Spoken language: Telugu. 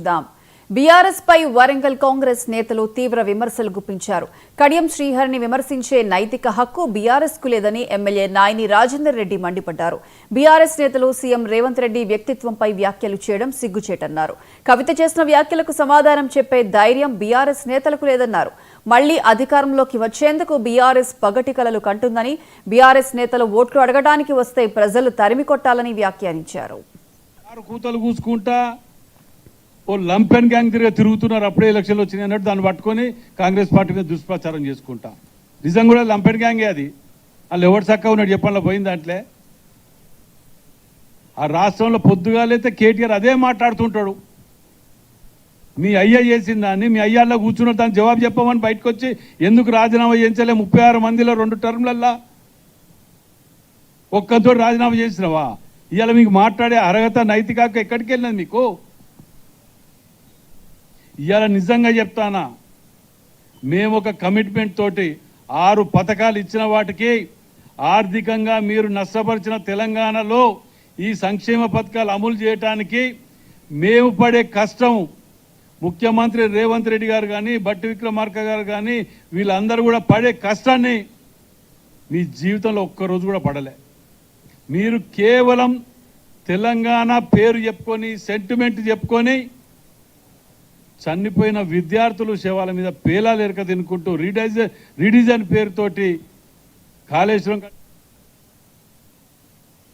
చూద్దాం. బీఆర్ఎస్ పై వరంగల్ కాంగ్రెస్ నేతలు తీవ్ర విమర్శలు గుప్పించారు. కడియం శ్రీహరిని విమర్శించే నైతిక హక్కు బీఆర్ఎస్ కు లేదని ఎమ్మెల్యే నాయని రాజేందర్ రెడ్డి మండిపడ్డారు. బీఆర్ఎస్ నేతలు సీఎం రేవంత్ రెడ్డి వ్యక్తిత్వంపై వ్యాఖ్యలు చేయడం సిగ్గుచేటన్నారు. కవిత చేసిన వ్యాఖ్యలకు సమాధానం చెప్పే ధైర్యం బీఆర్ఎస్ నేతలకు లేదన్నారు. మళ్లీ అధికారంలోకి వచ్చేందుకు బీఆర్ఎస్ పగటి కలలు కంటుందని, బీఆర్ఎస్ నేతలు ఓట్లు అడగడానికి వస్తే ప్రజలు తరిమి కొట్టాలని వ్యాఖ్యానించారు. ఓ లంపెన్ గ్యాంగ్ తిరుగుతున్నారు, అప్పుడే ఎలక్షన్లు వచ్చినాయి అన్నట్టు దాన్ని పట్టుకొని కాంగ్రెస్ పార్టీ మీద దుష్ప్రచారం చేసుకుంటా. నిజం కూడా లంపెన్ గ్యాంగే అది. వాళ్ళు ఎవరు చక్కగా ఉన్నాడు చెప్పాల పోయింది దాంట్లో. ఆ రాష్ట్రంలో పొద్దుగాలైతే కేటీఆర్ అదే మాట్లాడుతుంటాడు. మీ అయ్య చేసిన దాన్ని మీ అయ్యాల్లో కూర్చున్న దాన్ని జవాబు చెప్పమని బయటకు వచ్చి ఎందుకు రాజీనామా చేయించలే? 36 మందిలో 2 టర్మ్లల్లా ఒక్కతో రాజీనామా చేసినవా? ఇవాళ మీకు మాట్లాడే అర్హత నైతిక ఎక్కడికి వెళ్ళినది మీకు? ఇవాళ నిజంగా చెప్తానా, మేము ఒక కమిట్మెంట్ తోటి 6 పథకాలు ఇచ్చిన వాటికి ఆర్థికంగా మీరు నష్టపరిచిన తెలంగాణలో ఈ సంక్షేమ పథకాలు అమలు చేయడానికి మేము పడే కష్టం, ముఖ్యమంత్రి రేవంత్ రెడ్డి గారు కానీ బట్టి విక్రమార్క గారు కానీ వీళ్ళందరూ కూడా పడే కష్టాన్ని మీ జీవితంలో ఒక్కరోజు కూడా పడలే. మీరు కేవలం తెలంగాణ పేరు చెప్పుకొని సెంటిమెంట్ చెప్పుకొని చనిపోయిన విద్యార్థులు శవాల మీద పేలాలు ఎరక తినుకుంటూ రీడిజైన్ పేరుతోటి కాళేశ్వరం